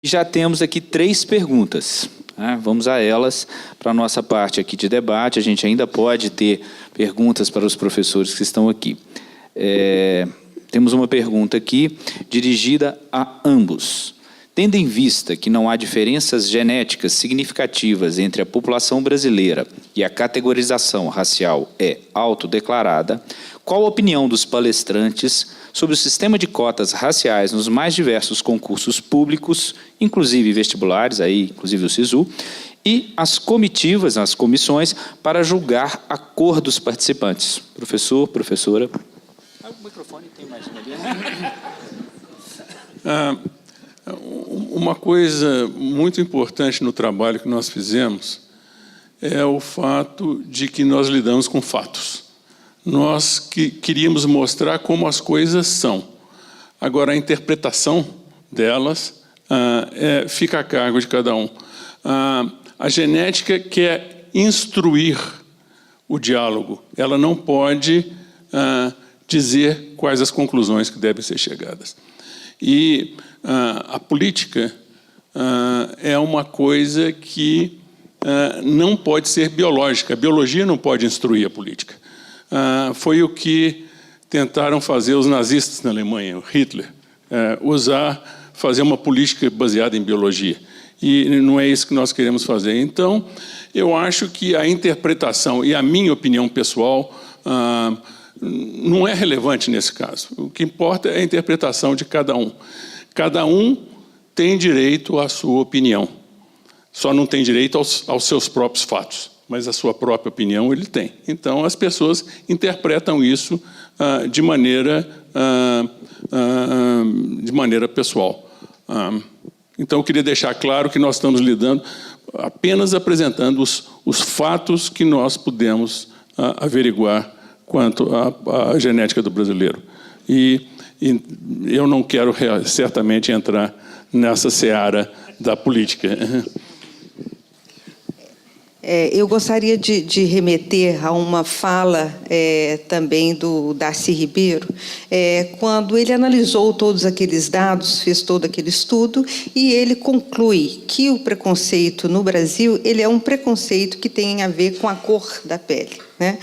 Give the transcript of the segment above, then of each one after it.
Já temos aqui 3 perguntas. Vamos a elas para a nossa parte aqui de debate. A gente ainda pode ter perguntas para os professores que estão aqui. Temos uma pergunta aqui dirigida a ambos. Tendo em vista que não há diferenças genéticas significativas entre a população brasileira e a categorização racial é autodeclarada, qual a opinião dos palestrantes sobre o sistema de cotas raciais nos mais diversos concursos públicos, inclusive vestibulares, inclusive o SISU, e as comitivas, as comissões, para julgar a cor dos participantes? Professor, professora. O microfone tem mais uma ali. Uma coisa muito importante no trabalho que nós fizemos é o fato de que nós lidamos com fatos. Nós queríamos mostrar como as coisas são. Agora, a interpretação delas fica a cargo de cada um. A genética quer instruir o diálogo. Ela não pode dizer quais as conclusões que devem ser chegadas. E a política é uma coisa que não pode ser biológica. A biologia não pode instruir a política. Foi o que tentaram fazer os nazistas na Alemanha, o Hitler, fazer uma política baseada em biologia. E não é isso que nós queremos fazer. Então, eu acho que a interpretação e a minha opinião pessoal não é relevante nesse caso. O que importa é a interpretação de cada um. Cada um tem direito à sua opinião. Só não tem direito aos seus próprios fatos, mas a sua própria opinião ele tem. Então, as pessoas interpretam isso de maneira pessoal. Então, eu queria deixar claro que nós estamos lidando, apenas apresentando os fatos que nós pudemos averiguar quanto à genética do brasileiro. E eu não quero certamente entrar nessa seara da política. Eu gostaria de remeter a uma fala também do Darcy Ribeiro, quando ele analisou todos aqueles dados, fez todo aquele estudo, e ele conclui que o preconceito no Brasil ele é um preconceito que tem a ver com a cor da pele. Né?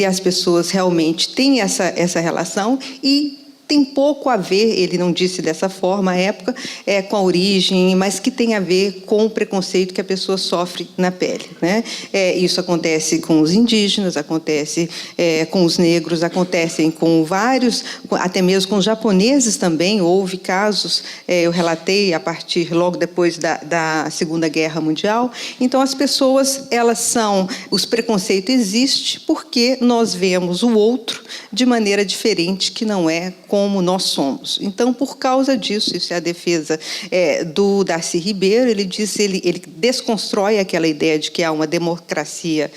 As pessoas realmente têm essa relação e tem pouco a ver, ele não disse dessa forma à época, com a origem, mas que tem a ver com o preconceito que a pessoa sofre na pele. Né? Isso acontece com os indígenas, acontece com os negros, acontece com vários, até mesmo com os japoneses também, houve casos, eu relatei a partir, logo depois da Segunda Guerra Mundial. Então, as pessoas, os preconceitos existem porque nós vemos o outro de maneira diferente, que não é como nós somos. Então, por causa disso, isso é a defesa do Darcy Ribeiro, ele desconstrói aquela ideia de que há uma democracia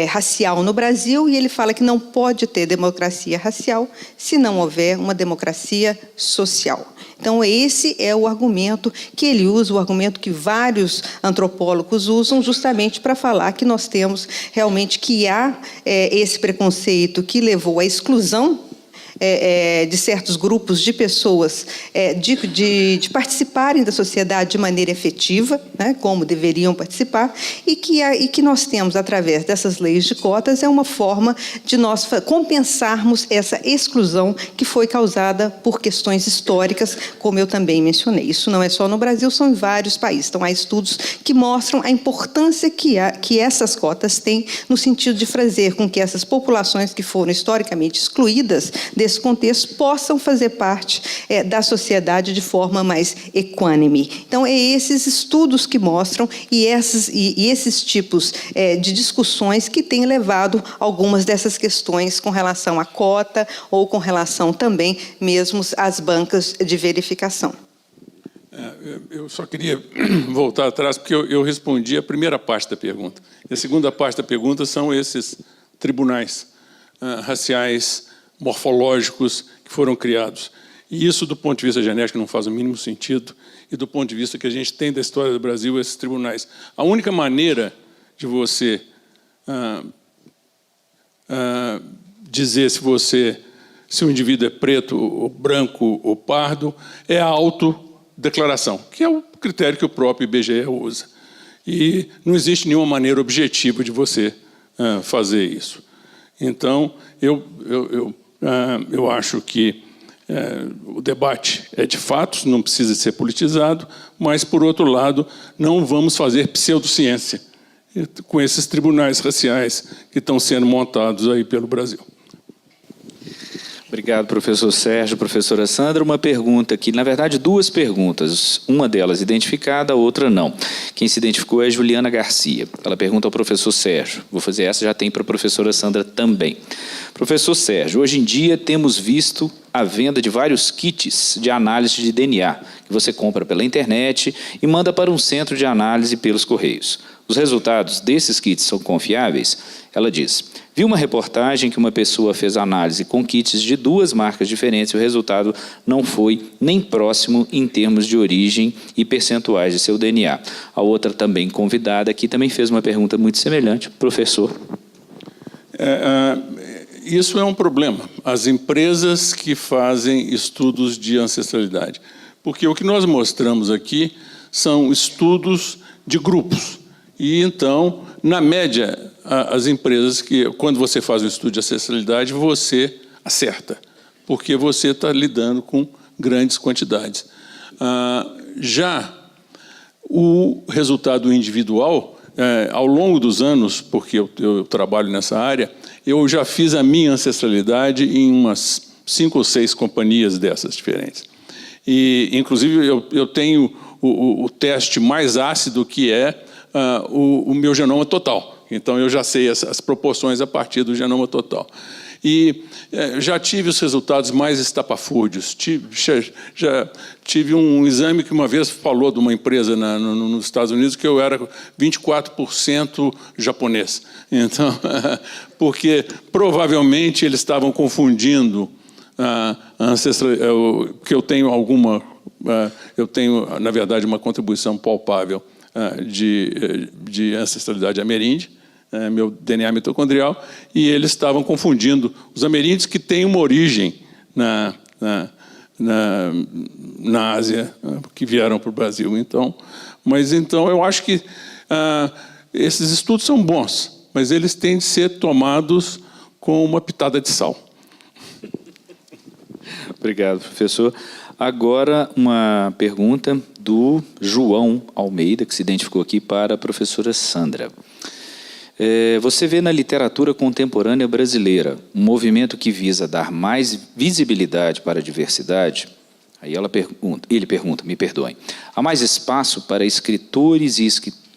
racial no Brasil, e ele fala que não pode ter democracia racial se não houver uma democracia social. Então, esse é o argumento que ele usa, o argumento que vários antropólogos usam, justamente para falar que nós temos realmente que há esse preconceito que levou à exclusão de certos grupos de pessoas de participarem da sociedade de maneira efetiva, né, como deveriam participar, e que nós temos, através dessas leis de cotas, é uma forma de nós compensarmos essa exclusão que foi causada por questões históricas, como eu também mencionei. Isso não é só no Brasil, são em vários países. Então, há estudos que mostram a importância que essas cotas têm no sentido de fazer com que essas populações que foram historicamente excluídas desse contexto possam fazer parte da sociedade de forma mais equânime. Então, esses estudos que mostram e esses tipos de discussões que têm levado algumas dessas questões com relação à cota ou com relação também mesmo às bancas de verificação. Eu só queria voltar atrás, porque eu respondi a primeira parte da pergunta. E a segunda parte da pergunta são esses tribunais raciais, morfológicos que foram criados. E isso, do ponto de vista genético, não faz o mínimo sentido, e do ponto de vista que a gente tem da história do Brasil, esses tribunais. A única maneira de você dizer se o indivíduo é preto, ou branco, ou pardo, é a autodeclaração declaração, que é o critério que o próprio IBGE usa. E não existe nenhuma maneira objetiva de você fazer isso. Então, eu acho que o debate é de fatos, não precisa ser politizado, mas, por outro lado, não vamos fazer pseudociência com esses tribunais raciais que estão sendo montados aí pelo Brasil. Obrigado, professor Sérgio. Professora Sandra, uma pergunta aqui, na verdade, duas perguntas, uma delas identificada, a outra não. Quem se identificou é a Juliana Garcia. Ela pergunta ao professor Sérgio. Vou fazer essa, já tem para a professora Sandra também. Professor Sérgio, hoje em dia temos visto a venda de vários kits de análise de DNA, que você compra pela internet e manda para um centro de análise pelos correios. Os resultados desses kits são confiáveis? Ela diz: vi uma reportagem que uma pessoa fez análise com kits de duas marcas diferentes e o resultado não foi nem próximo em termos de origem e percentuais de seu DNA. A outra, também convidada aqui, também fez uma pergunta muito semelhante. Professor. Isso é um problema. As empresas que fazem estudos de ancestralidade. Porque o que nós mostramos aqui são estudos de grupos. E, então, na média, as empresas que, quando você faz um estudo de ancestralidade, você acerta, porque você está lidando com grandes quantidades. Já o resultado individual, ao longo dos anos, porque eu trabalho nessa área, eu já fiz a minha ancestralidade em umas 5 ou 6 companhias dessas diferentes. E, inclusive, eu tenho o teste mais ácido, que é o meu genoma total. Então, eu já sei as proporções a partir do genoma total. E já tive os resultados mais estapafúrdios. Já tive um exame que uma vez falou de uma empresa nos Estados Unidos que eu era 24% japonês. Então, porque provavelmente eles estavam confundindo a ancestral, que eu tenho na verdade, uma contribuição palpável de ancestralidade ameríndia, meu DNA mitocondrial, e eles estavam confundindo os ameríndios que têm uma origem na Ásia, que vieram para o Brasil. Mas eu acho que esses estudos são bons, mas eles têm de ser tomados com uma pitada de sal. Obrigado, professor. Agora, uma pergunta do João Almeida, que se identificou aqui para a professora Sandra. Você vê na literatura contemporânea brasileira um movimento que visa dar mais visibilidade para a diversidade? Aí ele pergunta, me perdoem, há mais espaço para escritores e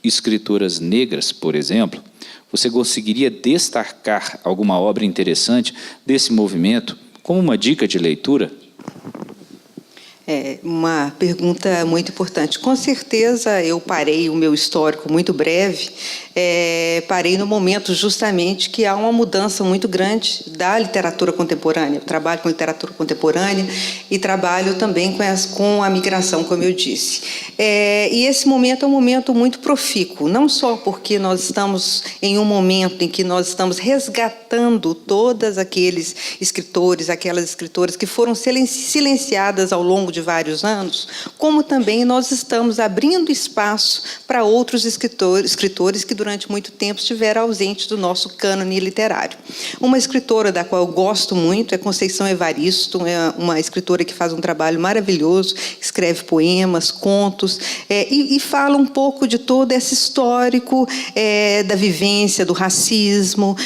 escritoras negras, por exemplo? Você conseguiria destacar alguma obra interessante desse movimento como uma dica de leitura? É uma pergunta muito importante. Com certeza, eu parei o meu histórico muito breve, parei no momento justamente que há uma mudança muito grande da literatura contemporânea. Eu trabalho com literatura contemporânea e trabalho também com a migração, como eu disse. E esse momento é um momento muito profícuo, não só porque nós estamos em um momento em que nós estamos resgatando todos aqueles escritores, aquelas escritoras que foram silenciadas ao longo de vários anos, como também nós estamos abrindo espaço para outros escritores que durante muito tempo estiveram ausentes do nosso cânone literário. Uma escritora da qual eu gosto muito é Conceição Evaristo, é uma escritora que faz um trabalho maravilhoso, escreve poemas, contos, e fala um pouco de todo esse histórico da vivência, do racismo,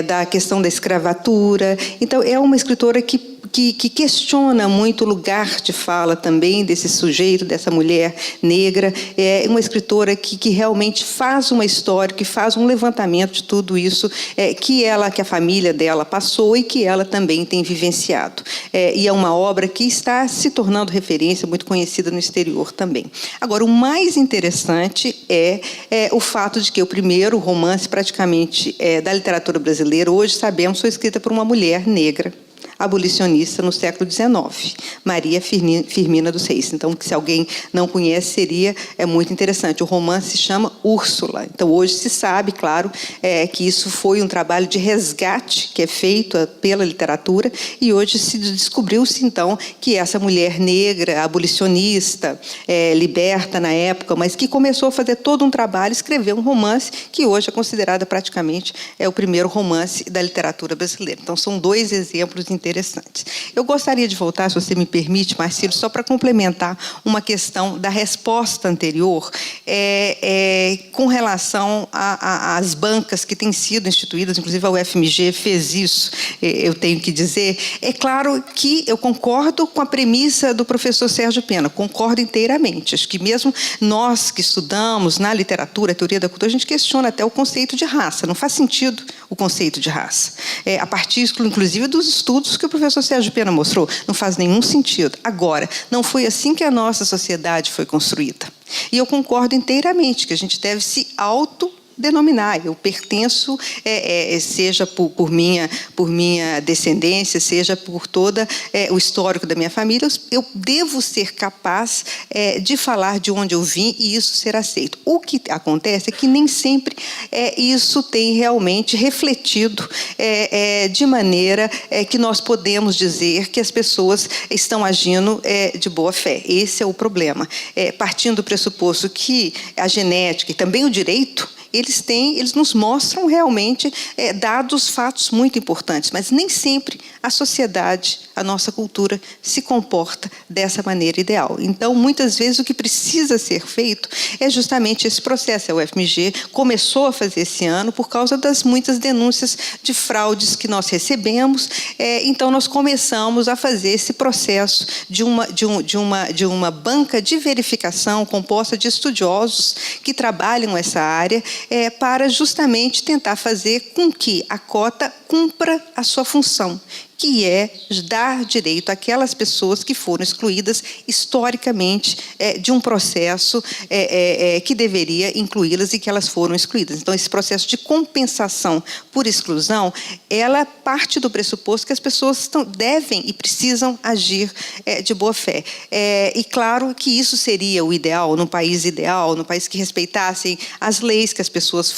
da questão da escravatura. Então, é uma escritora que questiona muito o lugar de fala também desse sujeito, dessa mulher negra. É uma escritora que realmente faz uma história, que faz um levantamento de tudo isso que a família dela passou e que ela também tem vivenciado. E é uma obra que está se tornando referência, muito conhecida no exterior também. Agora, o mais interessante é o fato de que o primeiro romance, praticamente, da literatura brasileira, hoje sabemos, foi escrita por uma mulher negra, abolicionista no século XIX, Maria Firmina dos Reis. Então, se alguém não conhece, seria muito interessante. O romance se chama Úrsula. Então, hoje se sabe, claro, que isso foi um trabalho de resgate que é feito pela literatura, e hoje se descobriu-se, então, que essa mulher negra, abolicionista, liberta na época, mas que começou a fazer todo um trabalho, escreveu um romance que hoje é considerado praticamente o primeiro romance da literatura brasileira. Então, são dois exemplos interessantes. Eu gostaria de voltar, se você me permite, Marcílio, só para complementar uma questão da resposta anterior, com relação às bancas que têm sido instituídas, inclusive a UFMG fez isso, eu tenho que dizer. É claro que eu concordo com a premissa do professor Sérgio Pena, concordo inteiramente. Acho que mesmo nós que estudamos na literatura, a teoria da cultura, a gente questiona até o conceito de raça. Não faz sentido o conceito de raça. A partir, inclusive, dos estudos que o professor Sérgio Pena mostrou, não faz nenhum sentido. Agora, não foi assim que a nossa sociedade foi construída. E eu concordo inteiramente que a gente deve se autodenominar. Eu pertenço, seja por minha descendência, seja por todo o histórico da minha família, eu devo ser capaz de falar de onde eu vim e isso ser aceito. O que acontece é que nem sempre isso tem realmente refletido de maneira que nós podemos dizer que as pessoas estão agindo de boa fé. Esse é o problema. Partindo do pressuposto que a genética e também o direito, eles nos mostram realmente dados, fatos muito importantes, mas nem sempre a sociedade, a nossa cultura, se comporta dessa maneira ideal. Então, muitas vezes, o que precisa ser feito é justamente esse processo. A UFMG começou a fazer esse ano por causa das muitas denúncias de fraudes que nós recebemos, então nós começamos a fazer esse processo de uma banca de verificação composta de estudiosos que trabalham essa área, para justamente tentar fazer com que a cota cumpra a sua função, que é dar direito àquelas pessoas que foram excluídas historicamente de um processo que deveria incluí-las e que elas foram excluídas. Então, esse processo de compensação por exclusão, ela parte do pressuposto que as pessoas devem e precisam agir de boa fé. E claro que isso seria o ideal, no país que respeitassem as leis que as pessoas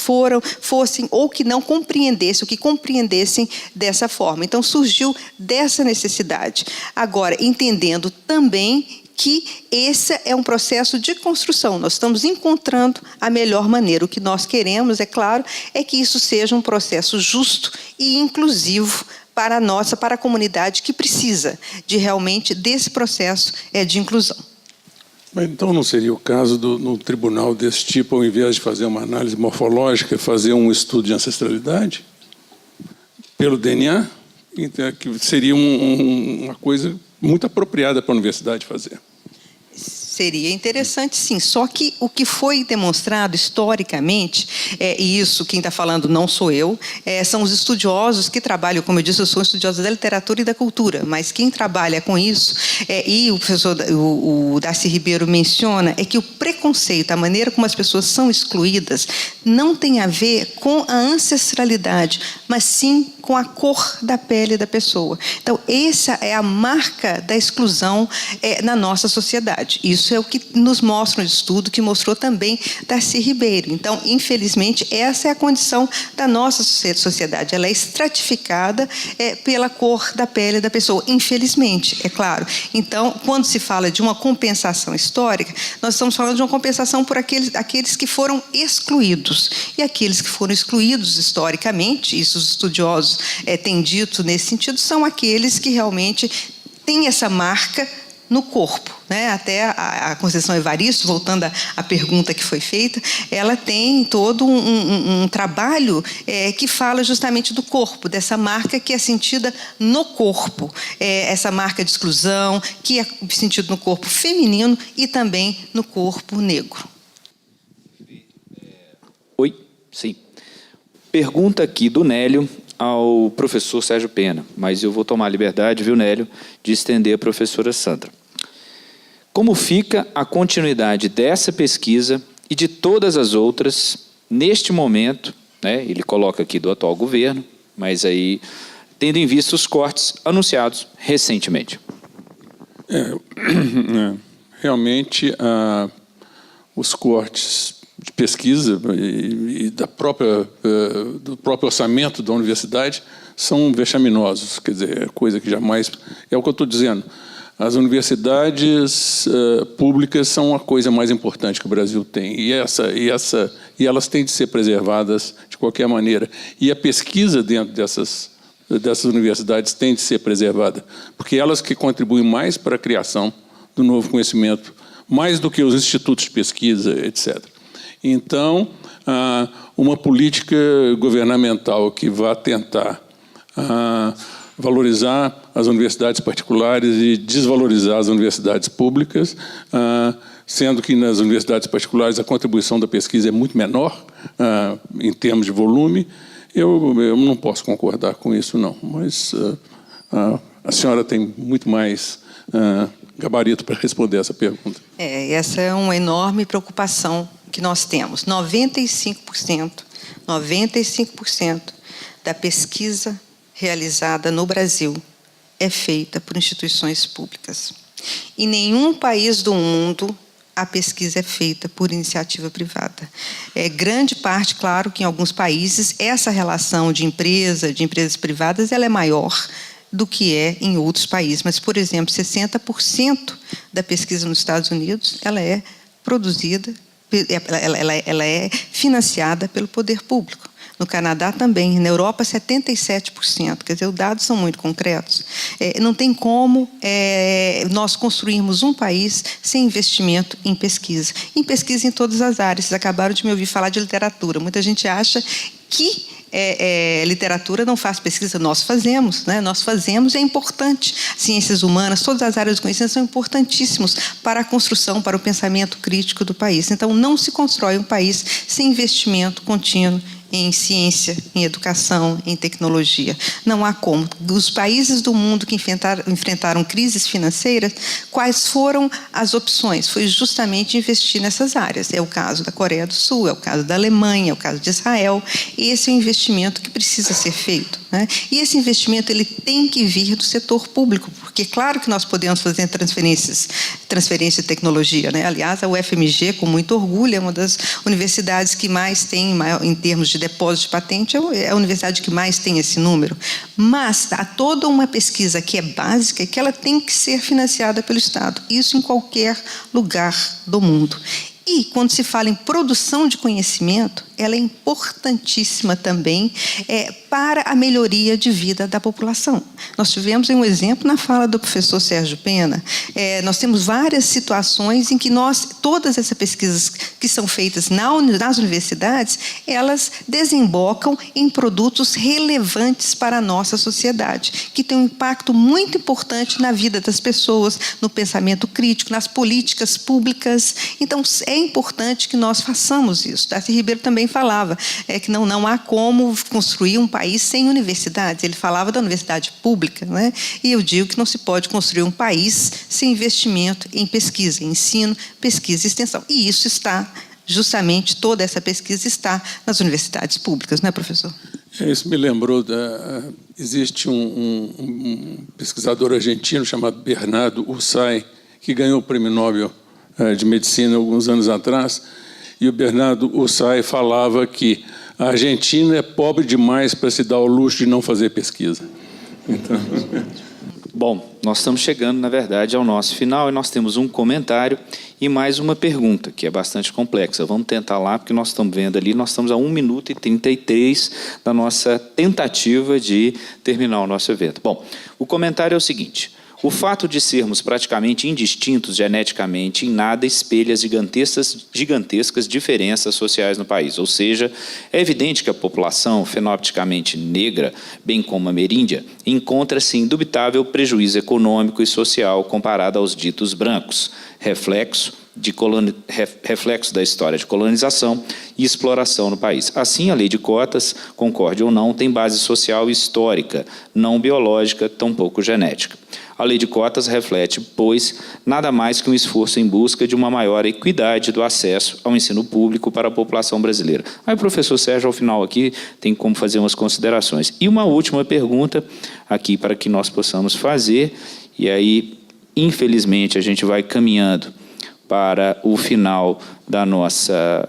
fossem, ou que não compreendessem, ou que compreendessem dessa forma. Então, surgiu dessa necessidade. Agora, entendendo também que esse é um processo de construção. Nós estamos encontrando a melhor maneira. O que nós queremos, é claro, é que isso seja um processo justo e inclusivo para a comunidade que precisa realmente desse processo de inclusão. Mas então não seria o caso no tribunal desse tipo, ao invés de fazer uma análise morfológica, fazer um estudo de ancestralidade pelo DNA? Então, que seria uma coisa muito apropriada para a universidade fazer. Seria interessante, sim. Só que o que foi demonstrado historicamente, e isso quem está falando não sou eu, são os estudiosos que trabalham, como eu disse, eu sou estudiosa da literatura e da cultura, mas quem trabalha com isso, e o professor o Darcy Ribeiro menciona, é que o preconceito, a maneira como as pessoas são excluídas, não tem a ver com a ancestralidade, mas sim com a cor da pele da pessoa. Então, essa é a marca da exclusão na nossa sociedade. Isso é o que nos mostra um estudo que mostrou também Darcy Ribeiro. Então, infelizmente, essa é a condição da nossa sociedade. Ela é estratificada pela cor da pele da pessoa. Infelizmente, é claro. Então, quando se fala de uma compensação histórica, nós estamos falando de uma compensação por aqueles que foram excluídos. E aqueles que foram excluídos historicamente, isso os estudiosos têm dito nesse sentido, são aqueles que realmente têm essa marca no corpo. Até a Conceição Evaristo, voltando à pergunta que foi feita, ela tem todo um trabalho que fala justamente do corpo, dessa marca que é sentida no corpo, essa marca de exclusão, que é sentida no corpo feminino e também no corpo negro. Oi, sim. Pergunta aqui do Nélio ao professor Sérgio Pena, mas eu vou tomar a liberdade, viu, Nélio, de estender a professora Sandra. Como fica a continuidade dessa pesquisa e de todas as outras neste momento, ele coloca aqui do atual governo, mas aí tendo em vista os cortes anunciados recentemente? Realmente, os cortes de pesquisa e do próprio orçamento da universidade são vexaminosos. Quer dizer, é coisa que jamais... É o que eu estou dizendo. As universidades públicas são a coisa mais importante que o Brasil tem. E elas têm de ser preservadas de qualquer maneira. E a pesquisa dentro dessas universidades tem de ser preservada, porque elas que contribuem mais para a criação do novo conhecimento, mais do que os institutos de pesquisa, etc. Então, uma política governamental que vá tentar valorizar as universidades particulares e desvalorizar as universidades públicas, sendo que nas universidades particulares a contribuição da pesquisa é muito menor em termos de volume, eu não posso concordar com isso, não. Mas a senhora tem muito mais gabarito para responder essa pergunta. Essa é uma enorme preocupação que nós temos. 95% da pesquisa realizada no Brasil é feita por instituições públicas. Em nenhum país do mundo a pesquisa é feita por iniciativa privada. Grande parte, claro, que em alguns países essa relação de empresas privadas, ela é maior do que é em outros países. Mas, por exemplo, 60% da pesquisa nos Estados Unidos, ela é produzida, ela é financiada pelo poder público. No Canadá também, na Europa 77%, quer dizer, os dados são muito concretos. Não tem como nós construirmos um país sem investimento em pesquisa. Em pesquisa em todas as áreas. Vocês acabaram de me ouvir falar de literatura. Muita gente acha que literatura não faz pesquisa. Nós fazemos, né? Nós fazemos, é importante. Ciências humanas, todas as áreas do conhecimento são importantíssimos para a construção, para o pensamento crítico do país. Então, não se constrói um país sem investimento contínuo em ciência, em educação, em tecnologia. Não há como. Os países do mundo que enfrentaram crises financeiras, quais foram as opções? Foi justamente investir nessas áreas. É o caso da Coreia do Sul, é o caso da Alemanha, é o caso de Israel. Esse é o investimento que precisa ser feito, né? E esse investimento ele tem que vir do setor público, porque claro que nós podemos fazer transferência de tecnologia, né? Aliás, a UFMG, com muito orgulho, é uma das universidades que mais tem, em termos de depósito de patente, é a universidade que mais tem esse número. Mas há toda uma pesquisa que é básica e que ela tem que ser financiada pelo Estado. Isso em qualquer lugar do mundo. E, quando se fala em produção de conhecimento, ela é importantíssima também para a melhoria de vida da população. Nós tivemos um exemplo na fala do professor Sérgio Pena. Nós temos várias situações em que todas essas pesquisas que são feitas nas universidades, elas desembocam em produtos relevantes para a nossa sociedade, que têm um impacto muito importante na vida das pessoas, no pensamento crítico, nas políticas públicas. Então, é importante que nós façamos isso. Darcy Ribeiro também falava que não há como construir um país sem universidades. Ele falava da universidade pública, né? E eu digo que não se pode construir um país sem investimento em pesquisa, ensino, pesquisa e extensão. E isso está, justamente, toda essa pesquisa está nas universidades públicas, não é, professor? Isso me lembrou, existe um pesquisador argentino chamado Bernardo Ursay, que ganhou o Prêmio Nobel de Medicina alguns anos atrás, e o Bernardo Ursay falava que a Argentina é pobre demais para se dar ao luxo de não fazer pesquisa. Então... Bom, nós estamos chegando, na verdade, ao nosso final e nós temos um comentário e mais uma pergunta, que é bastante complexa. Vamos tentar lá, porque nós estamos vendo ali, nós estamos a 1 minuto e 33 da nossa tentativa de terminar o nosso evento. Bom, o comentário é o seguinte: o fato de sermos praticamente indistintos geneticamente em nada espelha as gigantescas diferenças sociais no país. Ou seja, é evidente que a população fenotipicamente negra, bem como a ameríndia, encontra-se indubitável prejuízo econômico e social comparado aos ditos brancos, reflexo da história de colonização e exploração no país. Assim, a lei de cotas, concorde ou não, tem base social e histórica, não biológica, tampouco genética. A lei de cotas reflete, pois, nada mais que um esforço em busca de uma maior equidade do acesso ao ensino público para a população brasileira. Aí o professor Sérgio, ao final aqui, tem como fazer umas considerações. E uma última pergunta aqui para que nós possamos fazer, e aí, infelizmente, a gente vai caminhando para o final da nossa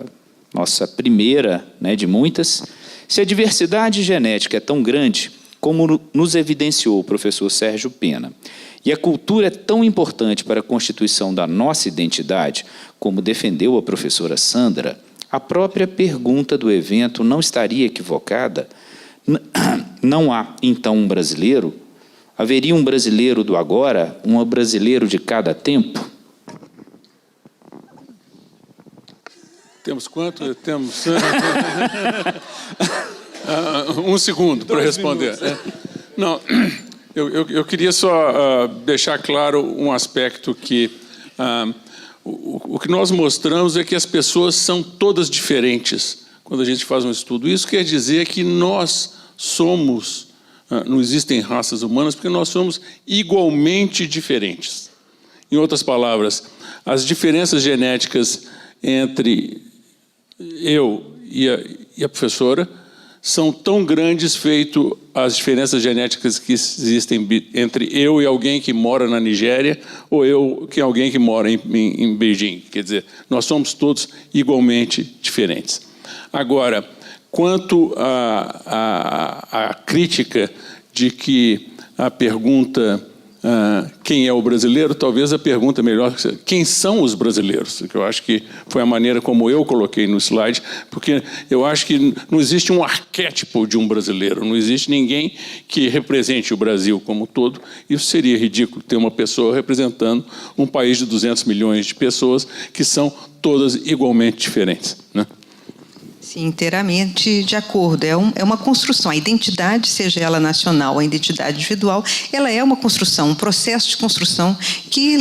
primeira, né, de muitas. Se a diversidade genética é tão grande, como nos evidenciou o professor Sérgio Pena, e a cultura é tão importante para a constituição da nossa identidade, como defendeu a professora Sandra, a própria pergunta do evento não estaria equivocada? Não há, então, um brasileiro? Haveria um brasileiro do agora, um brasileiro de cada tempo? Temos quanto? Temos... 1 segundo para responder. Não, eu queria só deixar claro um aspecto que... o que nós mostramos é que as pessoas são todas diferentes quando a gente faz um estudo. Isso quer dizer que nós somos... não existem raças humanas porque nós somos igualmente diferentes. Em outras palavras, as diferenças genéticas entre eu e a professora são tão grandes feito as diferenças genéticas que existem entre eu e alguém que mora na Nigéria ou eu e alguém que mora em Beijing. Quer dizer, nós somos todos igualmente diferentes. Agora, quanto à crítica de que a pergunta quem é o brasileiro, talvez a pergunta melhor, quem são os brasileiros? Que eu acho que foi a maneira como eu coloquei no slide, porque eu acho que não existe um arquétipo de um brasileiro, não existe ninguém que represente o Brasil como um todo. Isso seria ridículo, ter uma pessoa representando um país de 200 milhões de pessoas que são todas igualmente diferentes, né? Sim, inteiramente de acordo. É uma construção. A identidade, seja ela nacional, a identidade individual, ela é uma construção, um processo de construção que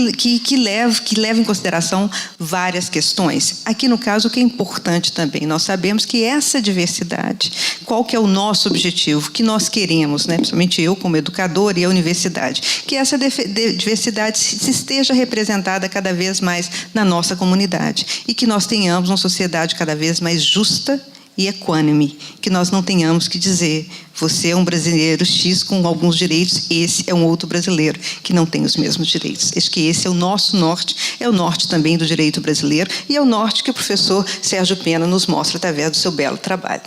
leva em consideração várias questões. Aqui, no caso, o que é importante também, nós sabemos que essa diversidade, qual que é o nosso objetivo, que nós queremos, né, principalmente eu como educador e a universidade, que essa diversidade se esteja representada cada vez mais na nossa comunidade e que nós tenhamos uma sociedade cada vez mais justa e equânime, que nós não tenhamos que dizer você é um brasileiro X com alguns direitos, esse é um outro brasileiro que não tem os mesmos direitos. Acho que esse é o nosso norte, é o norte também do direito brasileiro e é o norte que o professor Sérgio Pena nos mostra através do seu belo trabalho.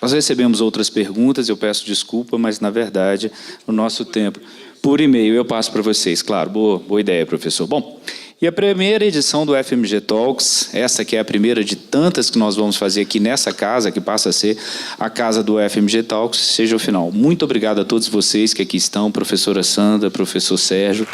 Nós recebemos outras perguntas, eu peço desculpa, mas, na verdade, o nosso tempo... Por e-mail, eu passo para vocês, claro. Boa ideia, professor. Bom, e a primeira edição do FMG Talks, essa que é a primeira de tantas que nós vamos fazer aqui nessa casa, que passa a ser a casa do FMG Talks, seja o final. Muito obrigado a todos vocês que aqui estão, professora Sandra, professor Sérgio.